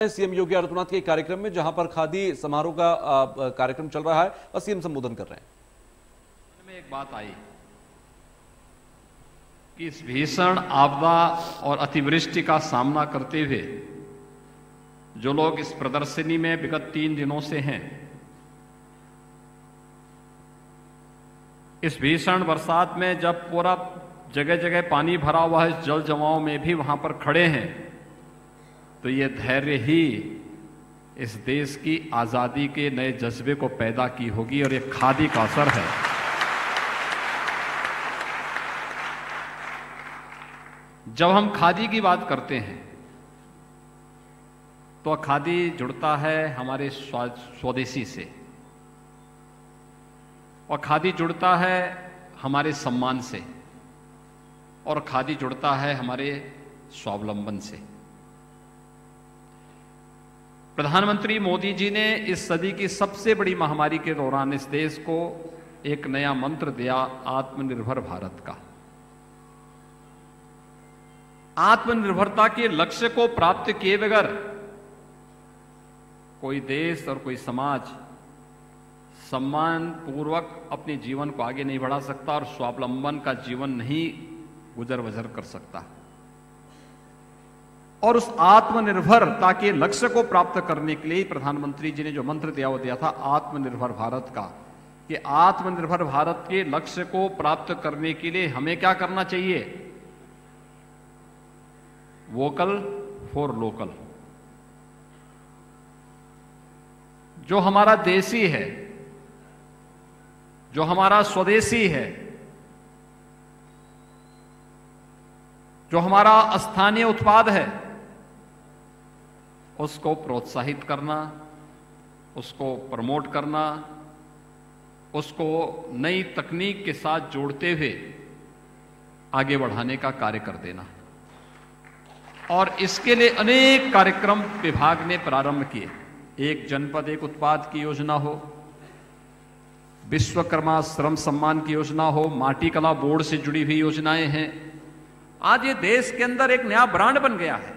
CM Yogi Adityanath के कार्यक्रम में, जहां पर खादी समारोह का कार्यक्रम चल रहा है और सीएम संबोधन कर रहे हैं। में एक बात आई कि इस भीषण आपदा और अतिवृष्टि का सामना करते हुए जो लोग इस प्रदर्शनी में विगत 3 दिनों से हैं, इस भीषण बरसात में जब पूरा जगह जगह पानी भरा हुआ है, जल जमाव में भी वहां पर खड़े हैं, तो ये धैर्य ही इस देश की आजादी के नए जज्बे को पैदा की होगी और ये खादी का असर है। जब हम खादी की बात करते हैं तो खादी जुड़ता है हमारे स्वदेशी से, और खादी जुड़ता है हमारे सम्मान से, और खादी जुड़ता है हमारे स्वावलंबन से। प्रधानमंत्री मोदी जी ने इस सदी की सबसे बड़ी महामारी के दौरान इस देश को एक नया मंत्र दिया, आत्मनिर्भर भारत का। आत्मनिर्भरता के लक्ष्य को प्राप्त किए बगैर कोई देश और कोई समाज सम्मान पूर्वक अपने जीवन को आगे नहीं बढ़ा सकता और स्वावलंबन का जीवन नहीं गुजर बसर कर सकता। और उस आत्मनिर्भरता के लक्ष्य को प्राप्त करने के लिए प्रधानमंत्री जी ने जो मंत्र दिया वो दिया था आत्मनिर्भर भारत का, कि आत्मनिर्भर भारत के लक्ष्य को प्राप्त करने के लिए हमें क्या करना चाहिए? Vocal for local. जो हमारा देसी है, जो हमारा स्वदेशी है, जो हमारा स्थानीय उत्पाद है, उसको प्रोत्साहित करना, उसको प्रमोट करना, उसको नई तकनीक के साथ जोड़ते हुए आगे बढ़ाने का कार्य कर देना। और इसके लिए अनेक कार्यक्रम विभाग ने प्रारंभ किए। एक जनपद एक उत्पाद की योजना हो, विश्वकर्मा श्रम सम्मान की योजना हो, माटी कला बोर्ड से जुड़ी हुई योजनाएं हैं। आज ये देश के अंदर एक नया ब्रांड बन गया है।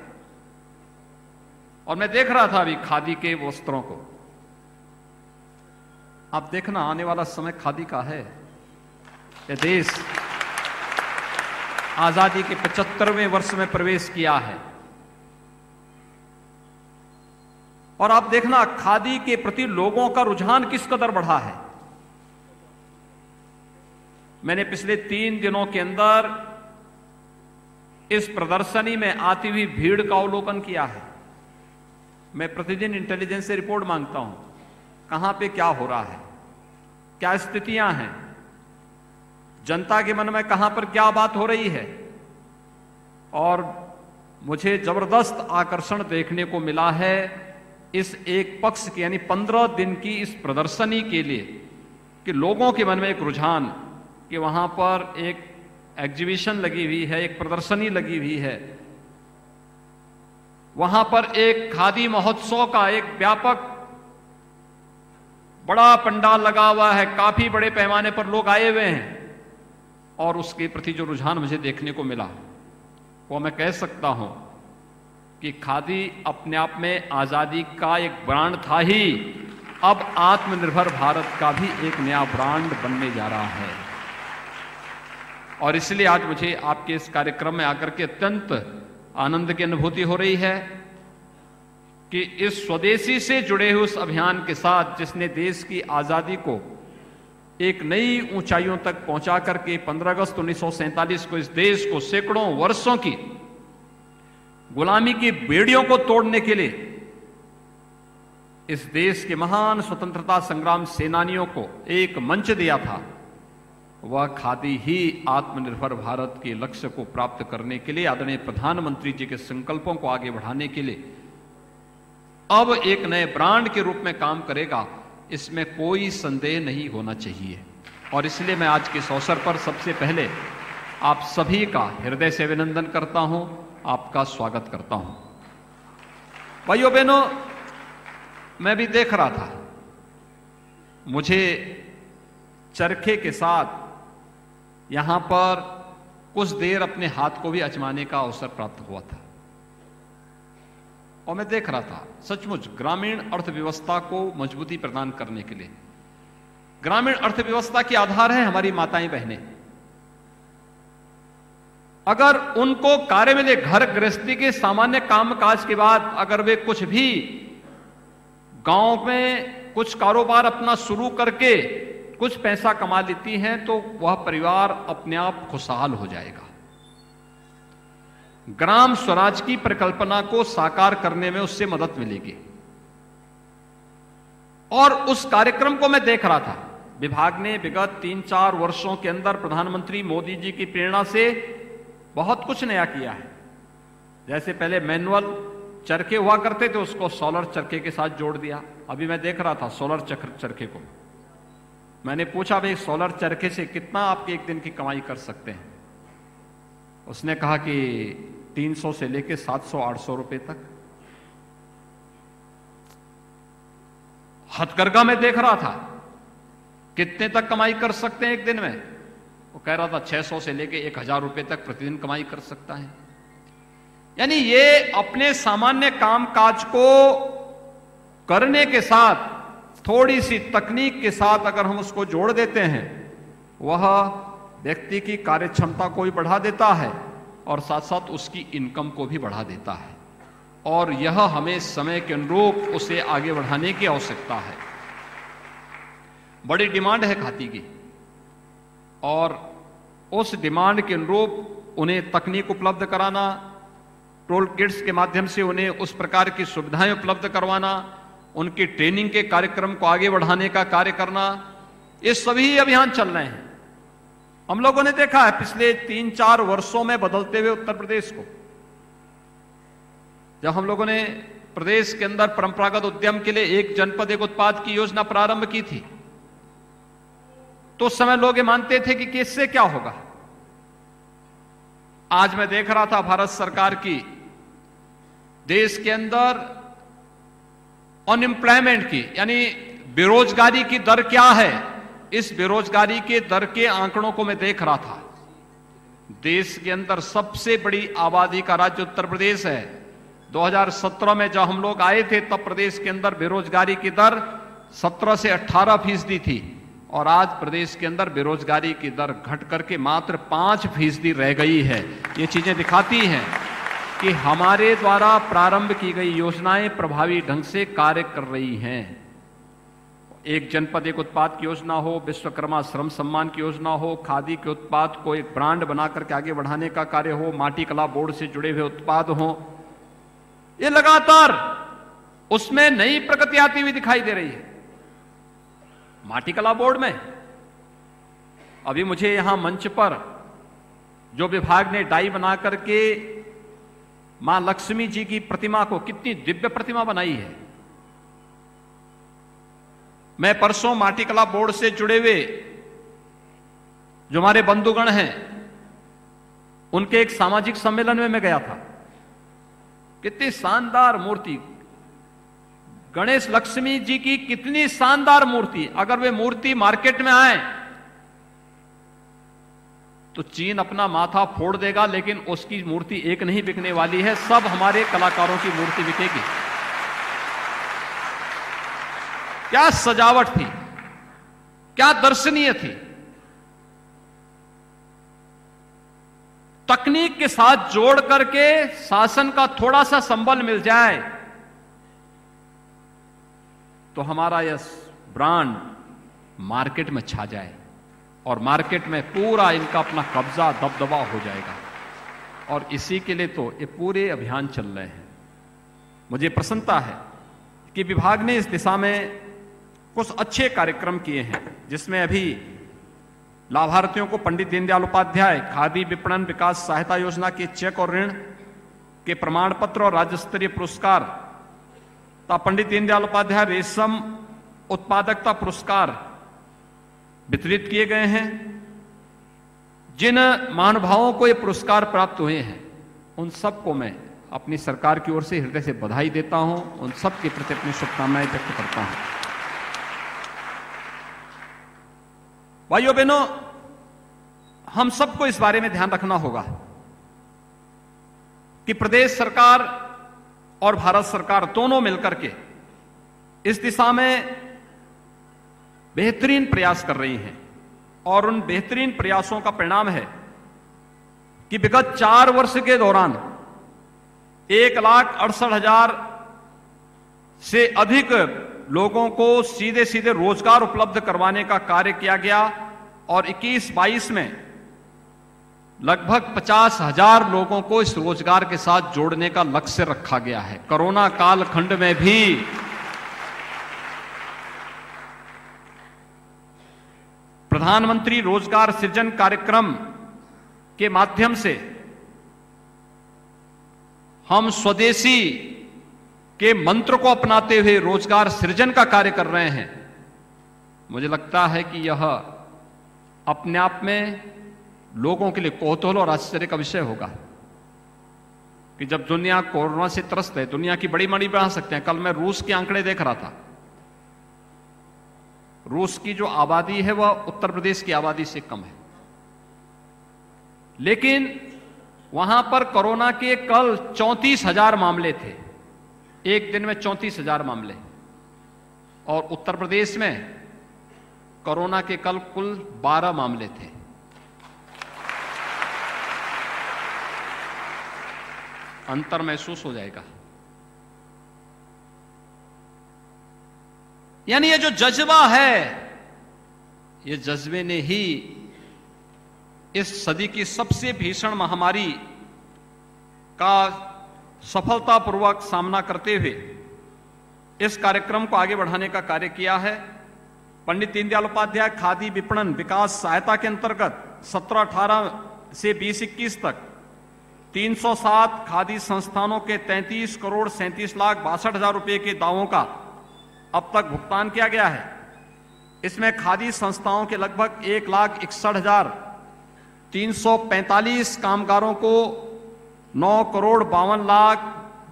और मैं देख रहा था अभी खादी के वस्त्रों को। आप देखना आने वाला समय खादी का है। ये देश आजादी के 75वें वर्ष में प्रवेश किया है, और आप देखना खादी के प्रति लोगों का रुझान किस कदर बढ़ा है। मैंने पिछले 3 दिनों के अंदर इस प्रदर्शनी में आती हुई भीड़ का अवलोकन किया है। मैं प्रतिदिन इंटेलिजेंस से रिपोर्ट मांगता हूं, कहां पे क्या हो रहा है, क्या स्थितियां हैं, जनता के मन में कहां पर क्या बात हो रही है। और मुझे जबरदस्त आकर्षण देखने को मिला है इस एक पक्ष की, यानी 15 दिन की इस प्रदर्शनी के लिए, कि लोगों के मन में एक रुझान कि वहां पर एक एग्जीबिशन लगी हुई है, एक प्रदर्शनी लगी हुई है, वहां पर एक खादी महोत्सव का एक व्यापक बड़ा पंडाल लगा हुआ है, काफी बड़े पैमाने पर लोग आए हुए हैं। और उसके प्रति जो रुझान मुझे देखने को मिला, वो मैं कह सकता हूं कि खादी अपने आप में आजादी का एक ब्रांड था ही, अब आत्मनिर्भर भारत का भी एक नया ब्रांड बनने जा रहा है। और इसलिए आज मुझे आपके इस कार्यक्रम में आकर के अत्यंत आनंद की अनुभूति हो रही है कि इस स्वदेशी से जुड़े हुए उस अभियान के साथ, जिसने देश की आजादी को एक नई ऊंचाइयों तक पहुंचा करके 15 अगस्त 1947 को इस देश को सैकड़ों वर्षों की गुलामी की बेड़ियों को तोड़ने के लिए इस देश के महान स्वतंत्रता संग्राम सेनानियों को एक मंच दिया था, वह खादी ही आत्मनिर्भर भारत के लक्ष्य को प्राप्त करने के लिए, आदरणीय प्रधानमंत्री जी के संकल्पों को आगे बढ़ाने के लिए अब एक नए ब्रांड के रूप में काम करेगा, इसमें कोई संदेह नहीं होना चाहिए। और इसलिए मैं आज के इस अवसर पर सबसे पहले आप सभी का हृदय से अभिनंदन करता हूं, आपका स्वागत करता हूं। भाइयों बहनों, मैं भी देख रहा था, मुझे चरखे के साथ यहां पर कुछ देर अपने हाथ को भी आजमाने का अवसर प्राप्त हुआ था। और मैं देख रहा था सचमुच ग्रामीण अर्थव्यवस्था को मजबूती प्रदान करने के लिए, ग्रामीण अर्थव्यवस्था के आधार है हमारी माताएं बहनें। अगर उनको कार्य मिले, घर गृहस्थी के सामान्य कामकाज के बाद अगर वे कुछ भी गांव में कुछ कारोबार अपना शुरू करके कुछ पैसा कमा लेती हैं तो वह परिवार अपने आप खुशहाल हो जाएगा। ग्राम स्वराज की परिकल्पना को साकार करने में उससे मदद मिलेगी। और उस कार्यक्रम को मैं देख रहा था, विभाग ने विगत 3-4 वर्षों के अंदर प्रधानमंत्री मोदी जी की प्रेरणा से बहुत कुछ नया किया है। जैसे पहले मैनुअल चरखे हुआ करते थे, उसको सोलर चरखे के साथ जोड़ दिया। अभी मैं देख रहा था सोलर चरखे को, मैंने पूछा भाई सोलर चरखे से कितना आपके एक दिन की कमाई कर सकते हैं? उसने कहा कि 300 से लेके 700-800 रुपए तक। हथकरघा में देख रहा था कितने तक कमाई कर सकते हैं एक दिन में, वो कह रहा था 600 से लेके 1000 रुपए तक प्रतिदिन कमाई कर सकता है। यानी ये अपने सामान्य कामकाज को करने के साथ थोड़ी सी तकनीक के साथ अगर हम उसको जोड़ देते हैं, वह व्यक्ति की कार्य क्षमता को भी बढ़ा देता है और साथ साथ उसकी इनकम को भी बढ़ा देता है। और यह हमें समय के अनुरूप उसे आगे बढ़ाने की आवश्यकता है। बड़ी डिमांड है खादी की और उस डिमांड के अनुरूप उन्हें तकनीक उपलब्ध कराना, टोल किट्स के माध्यम से उन्हें उस प्रकार की सुविधाएं उपलब्ध करवाना, उनकी ट्रेनिंग के कार्यक्रम को आगे बढ़ाने का कार्य करना, ये सभी अभियान चल रहे हैं। हम लोगों ने देखा है पिछले 3-4 वर्षों में बदलते हुए उत्तर प्रदेश को। जब हम लोगों ने प्रदेश के अंदर परंपरागत उद्यम के लिए एक जनपद एक उत्पाद की योजना प्रारंभ की थी, तो उस समय लोग ये मानते थे कि इससे क्या होगा। आज मैं देख रहा था भारत सरकार की देश के अंदर अनएम्प्लॉयमेंट की यानी बेरोजगारी की दर क्या है, इस बेरोजगारी के दर के आंकड़ों को मैं देख रहा था। देश के अंदर सबसे बड़ी आबादी का राज्य उत्तर प्रदेश है। 2017 में जब हम लोग आए थे तब प्रदेश के अंदर बेरोजगारी की दर 17 से 18% थी और आज प्रदेश के अंदर बेरोजगारी की दर घट करके मात्र 5% रह गई है। ये चीजें दिखाती हैं कि हमारे द्वारा प्रारंभ की गई योजनाएं प्रभावी ढंग से कार्य कर रही हैं। एक जनपद एक उत्पाद की योजना हो, विश्वकर्मा श्रम सम्मान की योजना हो, खादी के उत्पाद को एक ब्रांड बना करके आगे बढ़ाने का कार्य हो, माटी कला बोर्ड से जुड़े हुए उत्पाद हो, ये लगातार उसमें नई प्रगति आती हुई दिखाई दे रही है। माटी कला बोर्ड में अभी मुझे यहां मंच पर जो विभाग ने डाई बना करके मां लक्ष्मी जी की प्रतिमा को, कितनी दिव्य प्रतिमा बनाई है। मैं परसों माटी कला बोर्ड से जुड़े हुए जो हमारे बंधुगण हैं उनके एक सामाजिक सम्मेलन में मैं गया था। कितनी शानदार मूर्ति, गणेश लक्ष्मी जी की कितनी शानदार मूर्ति। अगर वे मूर्ति मार्केट में आए तो चीन अपना माथा फोड़ देगा, लेकिन उसकी मूर्ति एक नहीं बिकने वाली है, सब हमारे कलाकारों की मूर्ति बिकेगी। क्या सजावट थी, क्या दर्शनीय थी। तकनीक के साथ जोड़ करके शासन का थोड़ा सा संबल मिल जाए तो हमारा यह ब्रांड मार्केट में छा जाए और मार्केट में पूरा इनका अपना कब्जा दबदबा हो जाएगा। और इसी के लिए तो ये पूरे अभियान चल रहे हैं। मुझे प्रसन्नता है कि विभाग ने इस दिशा में कुछ अच्छे कार्यक्रम किए हैं, जिसमें अभी लाभार्थियों को पंडित दीनदयाल उपाध्याय खादी विपणन विकास सहायता योजना के चेक और ऋण के प्रमाण पत्र और राज्य स्तरीय पुरस्कार तथा पंडित दीनदयाल उपाध्याय रेशम उत्पादकता पुरस्कार वितरित किए गए हैं। जिन महानुभावों को ये पुरस्कार प्राप्त हुए हैं उन सबको मैं अपनी सरकार की ओर से हृदय से बधाई देता हूं, उन सब के प्रति अपनी शुभकामनाएं व्यक्त करता हूं। भाइयों बहनों, हम सबको इस बारे में ध्यान रखना होगा कि प्रदेश सरकार और भारत सरकार दोनों मिलकर के इस दिशा में बेहतरीन प्रयास कर रही हैं। और उन बेहतरीन प्रयासों का परिणाम है कि विगत 4 वर्ष के दौरान 1,68,000 से अधिक लोगों को सीधे सीधे रोजगार उपलब्ध करवाने का कार्य किया गया और 21-22 में लगभग 50,000 लोगों को इस रोजगार के साथ जोड़ने का लक्ष्य रखा गया है। कोरोना कालखंड में भी प्रधानमंत्री रोजगार सृजन कार्यक्रम के माध्यम से हम स्वदेशी के मंत्र को अपनाते हुए रोजगार सृजन का कार्य कर रहे हैं। मुझे लगता है कि यह अपने आप में लोगों के लिए कौतूहल और आश्चर्य का विषय होगा कि जब दुनिया कोरोना से त्रस्त है, दुनिया की बड़ी मंडी बढ़ा सकते हैं। कल मैं रूस के आंकड़े देख रहा था। रूस की जो आबादी है वह उत्तर प्रदेश की आबादी से कम है, लेकिन वहां पर कोरोना के कल 34,000 मामले थे। एक दिन में 34,000 मामले। और उत्तर प्रदेश में कोरोना के कल कुल 12 मामले थे। अंतर महसूस हो जाएगा। यानी ये जो जज्बा है, ये जज्बे ने ही इस सदी की सबसे भीषण महामारी का सफलतापूर्वक सामना करते हुए इस कार्यक्रम को आगे बढ़ाने का कार्य किया है। पंडित दीनदयाल उपाध्याय खादी विपणन विकास सहायता के अंतर्गत 17-18 से 20-21 तक 307 खादी संस्थानों के 33 करोड़ 37 लाख 62 हजार रुपए के दावों का अब तक भुगतान किया गया है। इसमें खादी संस्थाओं के लगभग 1,61,345 कामगारों को 9 करोड़ 52 लाख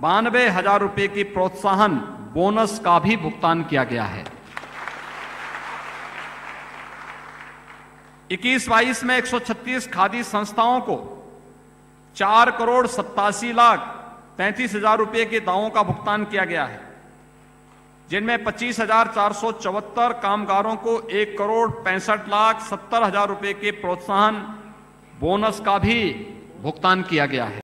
92 हजार रुपए की प्रोत्साहन बोनस का भी भुगतान किया गया है। 21-22 में 136 खादी संस्थाओं को 4 करोड़ 87 लाख 33 हजार रुपए के दावों का भुगतान किया गया है, जिनमें 25,474 कामगारों को 1 करोड़ 65 लाख 70 हजार रुपए के प्रोत्साहन बोनस का भी भुगतान किया गया है।